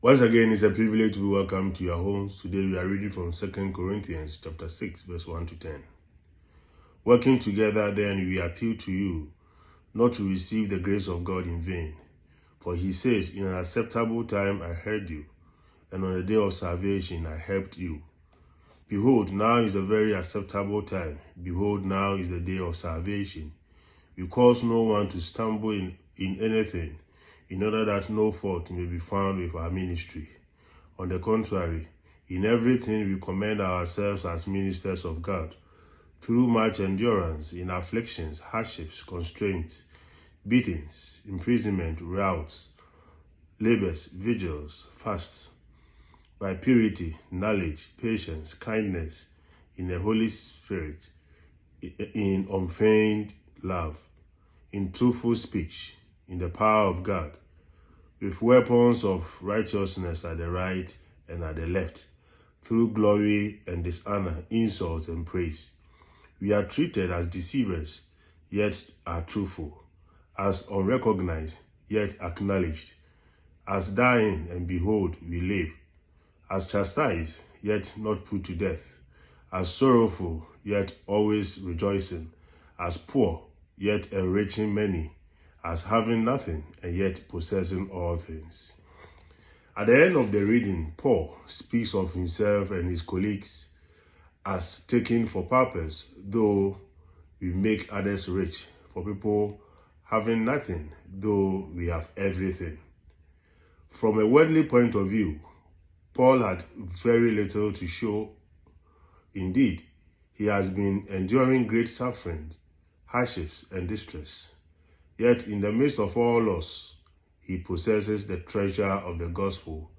Once again, it's a privilege to be welcome to your homes. Today we are reading from 2 Corinthians chapter 6, verse 1 to 10. Working together then we appeal to you, not to receive the grace of God in vain. For he says, in an acceptable time I heard you, and on the day of salvation I helped you. Behold, now is the very acceptable time. Behold, now is the day of salvation. We cause no one to stumble in anything, in order that no fault may be found with our ministry. On the contrary, in everything we commend ourselves as ministers of God, through much endurance in afflictions, hardships, constraints, beatings, imprisonment, routs, labors, vigils, fasts, by purity, knowledge, patience, kindness, in the Holy Spirit, in unfeigned love, in truthful speech, in the power of God, with weapons of righteousness at the right and at the left, through glory and dishonor, insult and praise. We are treated as deceivers, yet are truthful, as unrecognized, yet acknowledged, as dying, and behold, we live, as chastised, yet not put to death, as sorrowful, yet always rejoicing, as poor, yet enriching many, as having nothing, and yet possessing all things. At the end of the reading, Paul speaks of himself and his colleagues as taken for purpose, though we make others rich, for people having nothing, though we have everything. From a worldly point of view, Paul had very little to show. Indeed, he has been enduring great suffering, hardships, and distress. Yet in the midst of all loss, he possesses the treasure of the gospel,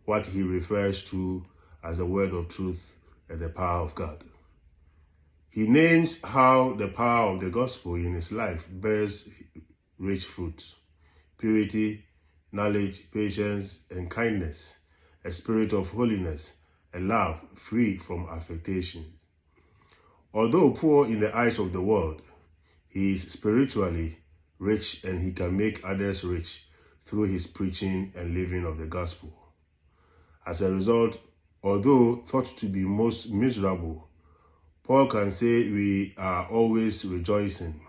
what he refers to as the word of truth and the power of God. He names how the power of the gospel in his life bears rich fruit: purity, knowledge, patience, and kindness, a spirit of holiness, a love free from affectation. Although poor in the eyes of the world, he is spiritually rich, and he can make others rich through his preaching and living of the gospel. As a result, although thought to be most miserable, Paul can say we are always rejoicing.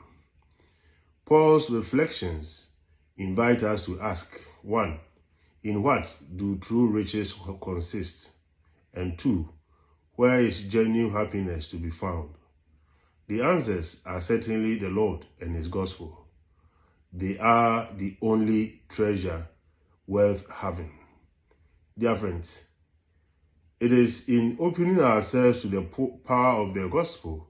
Paul's reflections invite us to ask, 1. In what do true riches consist? And 2. Where is genuine happiness to be found? The answers are certainly the Lord and his gospel. They are the only treasure worth having. Dear friends, it is in opening ourselves to the power of the gospel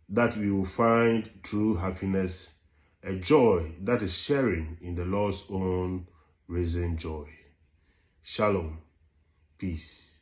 that we will find true happiness, a joy that is sharing in the Lord's own risen joy. Shalom. Peace.